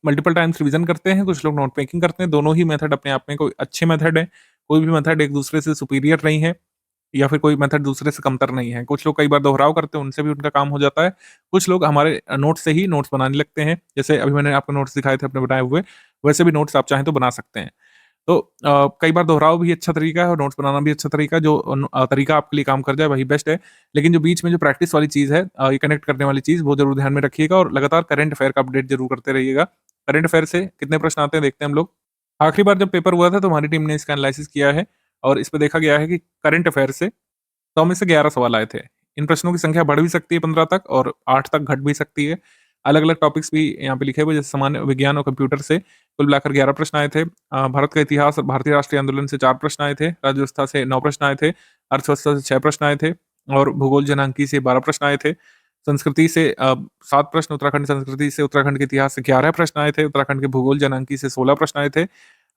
मल्टीपल टाइम्स रिवीजन करते हैं, कुछ लोग नोट मेकिंग करते हैं। दोनों ही मेथड अपने आप में कोई अच्छे मेथड है। कोई भी मेथड एक दूसरे से सुपीरियर नहीं है या फिर कोई मेथड दूसरे से कमतर नहीं है। कुछ लोग कई बार दोहराव करते हैं, उनसे भी उनका काम हो जाता है। कुछ लोग हमारे नोट्स से ही नोट्स बनाने लगते हैं। जैसे अभी मैंने आपको नोट्स दिखाए थे अपने बनाए हुए, वैसे भी नोट्स आप चाहें तो बना सकते हैं। तो कई बार दोहराव भी अच्छा तरीका है और नोट्स बनाना भी अच्छा तरीका है। जो तरीका आपके लिए काम कर जाए वही बेस्ट है। लेकिन जो बीच में जो प्रैक्टिस वाली चीज़ है, ये कनेक्ट करने वाली चीज़, वो ज़रूर ध्यान में रखिएगा और लगातार करंट अफेयर का अपडेट ज़रूर करते रहिएगा। करंट अफेयर से कितने प्रश्न आते हैं देखते हैं हम लोग। आखिरी बार जब पेपर हुआ था तो हमारी टीम ने इसका एनालिसिस किया है और इस पे देखा गया है कि करंट अफेयर से 100 में से 11 सवाल आए थे। इन प्रश्नों की संख्या बढ़ भी सकती है 15 तक और 8 तक घट भी सकती है। अलग-अलग टॉपिक्स भी यहाँ पे लिखे हुए, जैसे सामान्य विज्ञान और कंप्यूटर से कुल मिलाकर 11 प्रश्न आए थे। भारत का इतिहास और भारतीय राष्ट्रीय आंदोलन से 4 प्रश्न आए थे। राज्य व्यवस्था से 9 प्रश्न आए थे। अर्थव्यवस्था से 6 प्रश्न आए थे और भूगोल जनांकी से 12 प्रश्न आए थे। संस्कृति से 7 प्रश्न, उत्तराखंड संस्कृति से उत्तराखंड के इतिहास से 11 प्रश्न आए थे। उत्तराखंड के भूगोल जनांकी से 16 प्रश्न आए थे।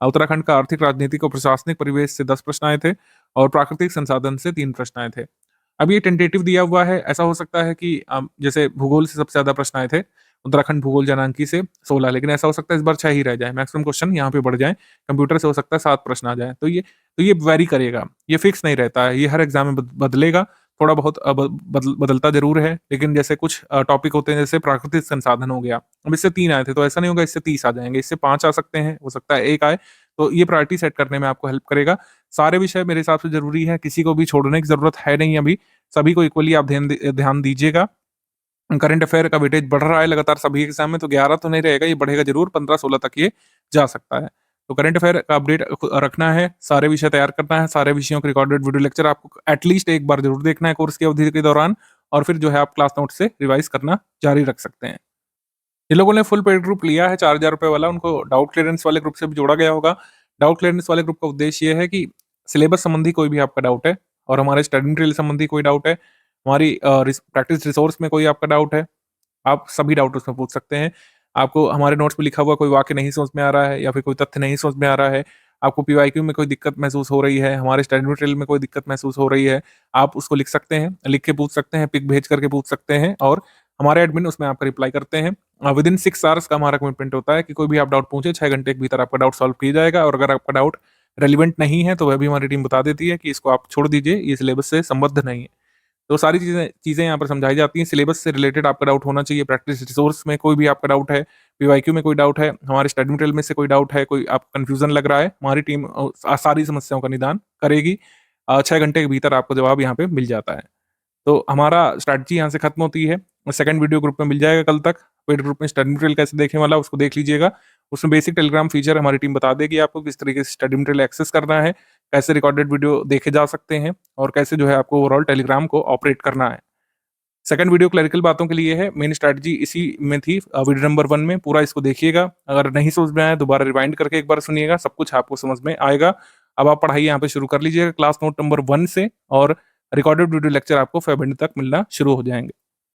उत्तराखंड का आर्थिक, राजनीतिक और प्रशासनिक परिवेश से 10 प्रश्न आए थे और प्राकृतिक संसाधन से 3 प्रश्न आए थे। अब ये टेंटेटिव दिया हुआ है, ऐसा हो सकता है कि जैसे भूगोल से सबसे ज़्यादा प्रश्न आए थे, उत्तराखंड भूगोल जनांकी से 16, लेकिन ऐसा हो सकता है इस बार 6 ही रह जाएँ, मैक्सिमम क्वेश्चन यहाँ पे बढ़ जाएँ। कंप्यूटर से हो सकता है 7 प्रश्न आ जाएँ, तो ये वैरी करेगा, ये फिक्स नहीं रहता है, ये हर एग्ज़ाम में बदलेगा, थोड़ा बहुत बदलता ज़रूर है, लेकिन जैसे कुछ टॉपिक होते हैं, जैसे प्राकृतिक संसाधन हो गया, अब इससे 3 आए थे, तो ऐसा नहीं होगा इससे 30 आ जाएँगे, इससे 5 आ सकते हैं, हो सकता है 1 आए, तो ये प्रायोरिटी सेट करने में आपको हेल्प करेगा। सारे विषय मेरे हिसाब से ज़रूरी है, किसी को भी छोड़ने की ज़रूरत है नहीं अभी, सभी को इक्वली आप ध्यान दीजिएगा। करंट अफेयर का वेटेज बढ़ रहा है लगातार सभी एग्जाम में, तो 11 तो नहीं रहेगा, ये बढ़ेगा ज़रूर, 15-16 तक ये जा सकता है। तो करंट अफेयर का अपडेट रखना है, सारे विषय तैयार करना है, सारे विषयों के रिकॉर्डेड वीडियो लेक्चर आपको एटलीस्ट एक बार ज़रूर देखना है कोर्स की अवधि के दौरान और फिर जो है आप क्लास नोट से रिवाइज करना जारी रख सकते हैं। जिन लोगों ने फुल पेड ग्रुप लिया है 4000 रुपए वाला, उनको डाउट क्लियरेंस वाले ग्रुप से भी जोड़ा गया होगा। डाउट क्लियरेंस वाले ग्रुप का उद्देश्य ये है कि सिलेबस संबंधी कोई भी आपका डाउट है और हमारे स्टडी मटेरियल संबंधी कोई डाउट है, हमारी प्रैक्टिस रिसोर्स में कोई आपका डाउट है, आप सभी डाउट उसमें पूछ सकते हैं। आपको हमारे नोट्स में लिखा हुआ कोई वाक्य नहीं समझ में आ रहा है या फिर कोई तथ्य नहीं समझ में आ रहा है, आपको पीवाईक्यू में कोई दिक्कत महसूस हो रही है, हमारे स्टडी मटेरियल में कोई दिक्कत महसूस हो रही है, आप उसको लिख सकते हैं, लिख के पूछ सकते हैं, पिक भेज करके पूछ सकते हैं और हमारे एडमिन उसमें आपका रिप्लाई करते हैं। विदिन 6 आवर्स का हमारा कमिटमेंट होता है कि कोई भी आप डाउट पूछे 6 घंटे के भीतर आपका डाउट सॉल्व किया जाएगा और अगर आपका डाउट रेलिवेंट नहीं है तो वह भी हमारी टीम बता देती है कि इसको आप छोड़ दीजिए, ये सिलेबस से संबद्ध नहीं है। तो सारी चीज़ें चीज़ें यहाँ पर समझाई जाती हैं। सिलेबस से रिलेटेड आपका डाउट होना चाहिए, प्रैक्टिस रिसोर्स में कोई भी आपका डाउट है, पीवाईक्यू में कोई डाउट है, हमारे स्टडी मटेरियल में से कोई डाउट है, कोई आपको कन्फ्यूज़न लग रहा है, हमारी टीम सारी समस्याओं का निदान करेगी। 6 घंटे के भीतर आपको जवाब यहाँ पे मिल जाता है। तो हमारा स्ट्रैटेजी यहाँ से खत्म होती है। सेकंड वीडियो ग्रुप में मिल जाएगा कल तक। पेड ग्रुप में स्टडी मटेरियल कैसे देखने वाला उसको देख लीजिएगा। उसमें बेसिक टेलीग्राम फीचर हमारी टीम बता देगी आपको किस तरीके से स्टडी मटेरियल एक्सेस करना है, कैसे रिकॉर्डेड वीडियो देखे जा सकते हैं और कैसे जो है आपको ओवरऑल टेलीग्राम को ऑपरेट करना है। सेकंड वीडियो क्लरिकल बातों के लिए है, मेन स्ट्रैटेजी इसी में थी। वीडियो नंबर 1 में पूरा इसको देखिएगा। अगर नहीं समझ में आया दोबारा रिवाइंड करके एक बार सुनिएगा, सब कुछ आपको समझ में आएगा। अब आप पढ़ाई यहाँ पे शुरू कर लीजिएगा क्लास नोट नंबर 1 से और रिकॉर्डेड वीडियो लेक्चर आपको फेब्रुअरी तक मिलना शुरू हो जाएंगे।